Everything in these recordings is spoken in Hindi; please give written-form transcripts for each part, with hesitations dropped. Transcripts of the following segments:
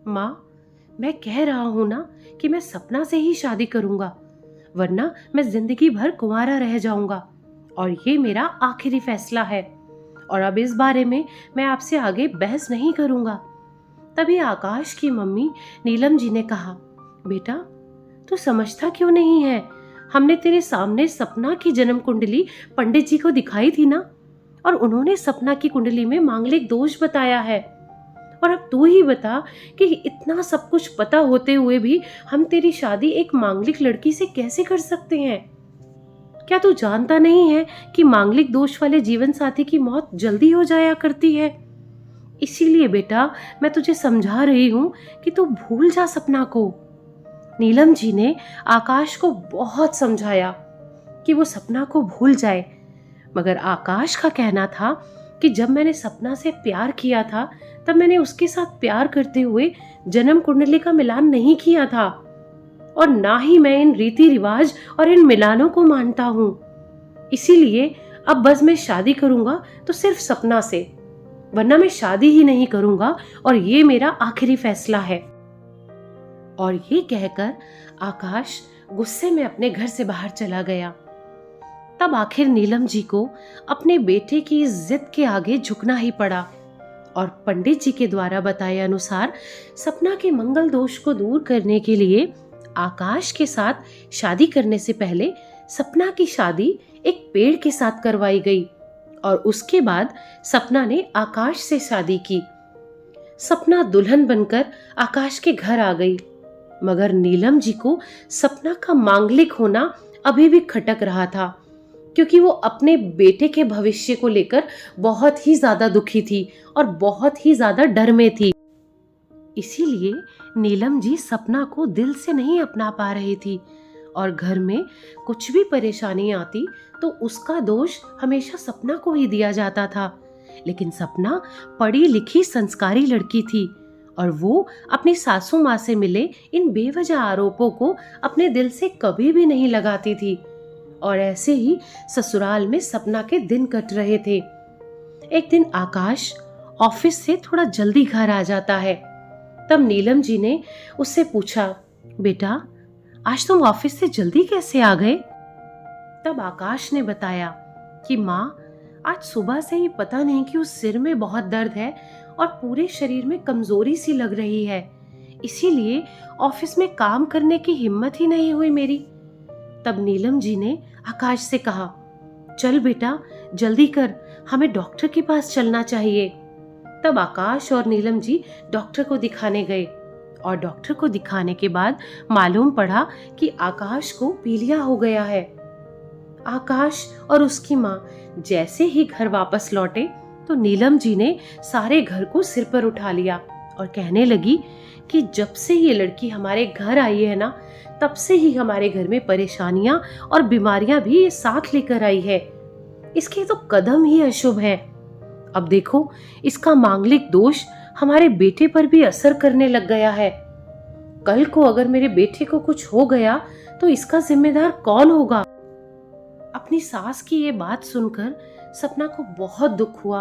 माँ, मैं कह रहा हूं ना कि मैं सपना से ही शादी करूंगा, वरना मैं जिंदगी भर कुंवारा रह जाऊंगा और ये मेरा आखिरी फैसला है। और अब इस बारे में मैं आपसे आगे बहस नहीं करूंगा। तभी आकाश की मम्मी नीलम जी ने कहा, बेटा, तू समझता क्यों नहीं है? हमने तेरे सामने सपना की जन्म कुंडली पंडित जी को दिखाई थी ना, और उन्होंने सपना की कुंडली में मांगलिक दोष बताया है। और अब तू ही बता कि इतना सब कुछ पता होते हुए भी हम तेरी शादी एक मांगलिक लड़की से कैसे कर सकते हैं? क्या तू जानता नहीं है कि मांगलिक दोष वाले जीवन साथी की मौत जल्दी हो जाया करती है? इसीलिए बेटा, मैं तुझे समझा रही हूं कि तू भूल जा सपना को। नीलम जी ने आकाश को बहुत समझाया कि वो सपना को भूल जाए, मगर आकाश का कहना था कि जब मैंने सपना से प्यार किया था, तब मैंने उसके साथ प्यार करते हुए जन्म कुंडली का मिलान नहीं किया था, और ना ही मैं इन रीति रिवाज और इन मिलानों को मानता हूँ। इसीलिए अब बस मैं शादी करूंगा तो सिर्फ सपना से, वरना मैं शादी ही नहीं करूंगा, और ये मेरा आखिरी फैसला है। और ये कहकर आकाश गुस्से में अपने घर से बाहर चला गया। तब आखिर नीलम जी को अपने बेटे की इस जिद के आगे झुकना ही पड़ा, और पंडित जी के द्वारा बताए अनुसार सपना के मंगल दोष को दूर करने के लिए आकाश के साथ शादी करने से पहले सपना की शादी एक पेड़ के साथ करवाई गई, और उसके बाद सपना ने आकाश से शादी की। सपना दुल्हन बनकर आकाश के घर आ गई, मगर नीलम जी को सपना का मांगलिक होना अभी भी खटक रहा था, क्योंकि वो अपने बेटे के भविष्य को लेकर बहुत ही ज्यादा दुखी थी और बहुत ही ज्यादा डर में थी। इसीलिए नीलम जी सपना को दिल से नहीं अपना पा रही थी, और घर में कुछ भी परेशानी आती तो उसका दोष हमेशा सपना को ही दिया जाता था। लेकिन सपना पढ़ी लिखी संस्कारी लड़की थी, और वो अपनी सासू माँ से मिले इन बेवजह आरोपों को अपने दिल से कभी भी नहीं लगाती थी। और ऐसे ही ससुराल में सपना के दिन कट रहे थे। एक दिन आकाश ऑफिस से थोड़ा जल्दी घर आ जाता है। तब नीलम जी ने उससे पूछा, बेटा, आज तुम ऑफिस से जल्दी कैसे आ गए? तब आकाश ने बताया कि माँ, आज सुबह से ही पता नहीं क्यों सिर में बहुत दर्द है और पूरे शरीर में कमजोरी सी लग रही है, इसीलिए ऑफिस में काम करने की हिम्मत ही नहीं हुई मेरी। तब नीलम जी ने आकाश से कहा, चल बेटा, जल्दी कर, हमें डॉक्टर के पास चलना चाहिए। तब आकाश और नीलम जी डॉक्टर को दिखाने गए, और डॉक्टर को दिखाने के बाद मालूम पड़ा कि आकाश को पीलिया हो गया है। आकाश और उसकी माँ जैसे ही घर वापस लौटे तो नीलम जी ने सारे घर को सिर पर उठा लिया और कहने लगी कि जब से ये लड़की हमारे घर आई है ना, तब से ही हमारे घर में परेशानियां और बीमारियां भी ये साथ लेकर आई है। इसके तो कदम ही अशुभ हैं। अब देखो, इसका मांगलिक दोष हमारे बेटे पर भी असर करने लग गया है। कल को अगर मेरे बेटे को कुछ हो गया तो इसका जिम्मेदार कौन होगा? अपनी सास की ये बात सुनकर सपना को बहुत दुख हुआ।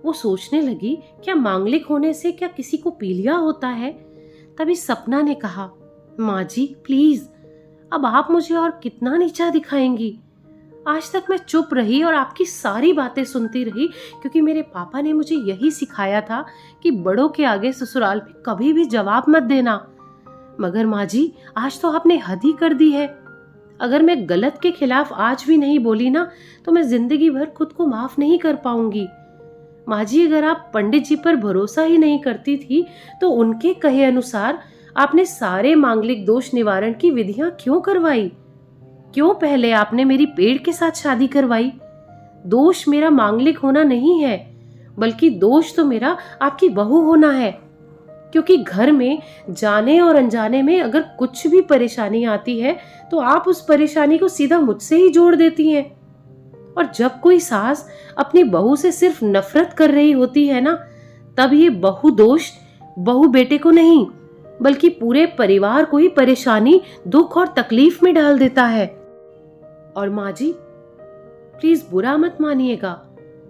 वो सोचने लगी, क्या मांगलिक होने से क्या किसी को पीलिया होता है? तभी सपना ने कहा, माँ जी प्लीज, अब आप मुझे और कितना नीचा दिखाएंगी? आज तक मैं चुप रही और आपकी सारी बातें सुनती रही, क्योंकि मेरे पापा ने मुझे यही सिखाया था कि बड़ों के आगे ससुराल में कभी भी जवाब मत देना। मगर माँ जी, आज तो आपने हद ही कर दी है। अगर मैं गलत के खिलाफ आज भी नहीं बोली ना, तो मैं जिंदगी भर खुद को माफ नहीं कर पाऊंगी। माँ जी, अगर आप पंडित जी पर भरोसा ही नहीं करती थी तो उनके कहे अनुसार आपने सारे मांगलिक दोष निवारण की विधियां क्यों करवाई? क्यों पहले आपने मेरी पेड़ के साथ शादी करवाई? दोष मेरा मांगलिक होना नहीं है, बल्कि दोष तो मेरा आपकी बहू होना है, क्योंकि घर में जाने और अनजाने में अगर कुछ भी परेशानी आती है तो आप उस परेशानी को सीधा मुझसे ही जोड़ देती हैं। और जब कोई सास अपनी बहू से सिर्फ नफरत कर रही होती है ना, तब ये बहू दोष बहू बेटे को नहीं, बल्कि पूरे परिवार को ही परेशानी, दुख और तकलीफ में डाल देता है। और माँ जी, प्लीज बुरा मत मानिएगा,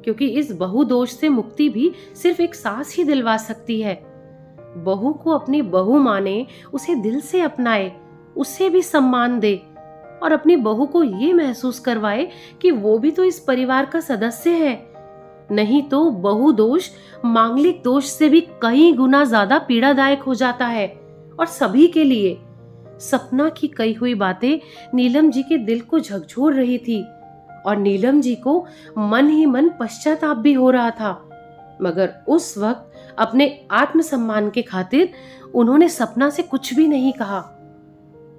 क्योंकि इस बहु दोष से मुक्ति भी सिर्फ एक सास ही दिलवा सकती है। बहू को अपनी बहू माने, उसे दिल से अपनाए, उसे भी सम्मान दे और अपनी बहू को ये महसूस करवाए कि वो भी तो इस परिवार का सदस्य है। नहीं तो बहु दोष मांगलिक दोष से भी कई गुना ज्यादा पीड़ादायक हो जाता है और सभी के लिए। सपना की कही हुई बातें नीलम जी के दिल को झकझोर रही थी और नीलम जी को मन ही मन पश्चाताप भी हो रहा था, मगर उस वक्त अपने आत्मसम्मान के खातिर उन्होंने सपना से कुछ भी नहीं कहा।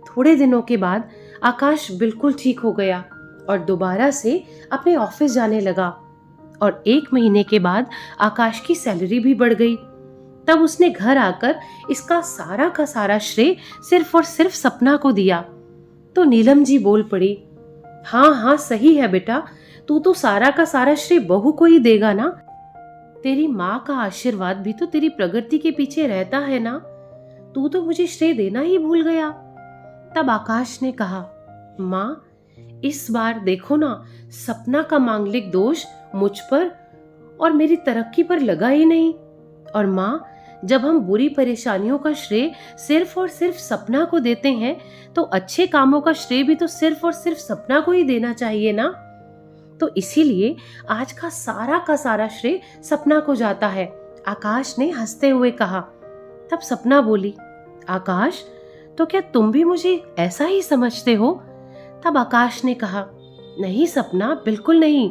थोड़े दिनों के बाद आकाश बिल्कुल ठीक हो गया और दोबारा से अपने ऑफिस जाने लगा और 1 महीने के बाद आकाश की सैलरी भी बढ़ गई। तब उसने घर आकर इसका सारा का सारा श्रेय सिर्फ और सिर्फ सपना को दिया। तो नीलम जी बोल पड़ी, हाँ हाँ सही है बेटा, तू तो सारा का सारा श्रेय बहू को ही देगा ना। तेरी माँ का आशीर्वाद भी तो तेरी प्रगति के पीछे रहता है ना, तू तो मुझे श्रेय देना ही भूल गया। तब आकाश ने कहा, माँ इस बार देखो ना, सपना का मांगलिक दोष मुझ पर और मेरी तरक्की पर लगा ही नहीं। और माँ, जब हम बुरी परेशानियों का श्रेय सिर्फ और सिर्फ सपना को देते हैं तो अच्छे कामों का श्रेय भी तो सिर्फ और सिर्फ सपना को ही देना चाहिए ना। तो इसीलिए आज का सारा श्रेय सपना को जाता है, आकाश ने हंसते हुए कहा। तब सपना बोली, आकाश तो क्या तुम भी मुझे ऐसा ही समझते हो? तब आकाश ने कहा, नहीं सपना, बिल्कुल नहीं,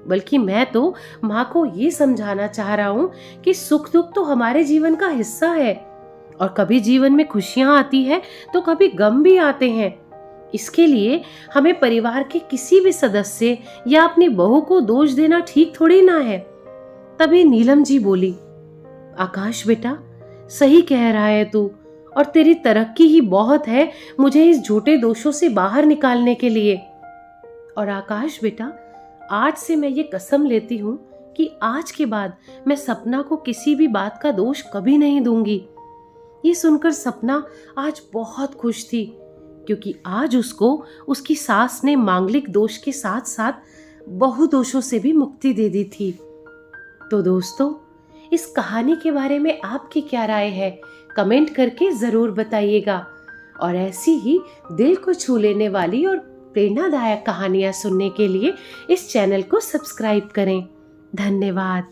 बल्कि मैं तो माँ को ये समझाना चाह रहा हूँ कि सुख दुख तो हमारे जीवन का हिस्सा है और कभी जीवन में खुशियाँ आती है तो कभी गम भी आते हैं। इसके लिए हमें परिवार के किसी भी सदस्य या अपनी बहू को दोष देना ठीक थोड़ी ना है। तभी नीलम जी बोली, आकाश बेटा सही कह रहा है तू, और तेरी तरक्की ही बहुत है मुझे इस झूठे दोषों से बाहर निकालने के लिए। और आकाश बेटा, आज से मैं ये कसम लेती हूँ कि आज के बाद मैं सपना को किसी भी बात का दोष कभी नहीं दूंगी। ये सुनकर सपना आज बहुत खुश थी, क्योंकि आज उसको उसकी सास ने मांगलिक दोष के साथ साथ बहु दोषों से भी मुक्ति दे दी थी। तो दोस्तों, इस कहानी के बारे में आपकी क्या राय है, कमेंट करके जरूर बताइएगा। और ऐसी ही दिल को छू लेने वाली और प्रेरणादायक कहानियां सुनने के लिए इस चैनल को सब्सक्राइब करें। धन्यवाद।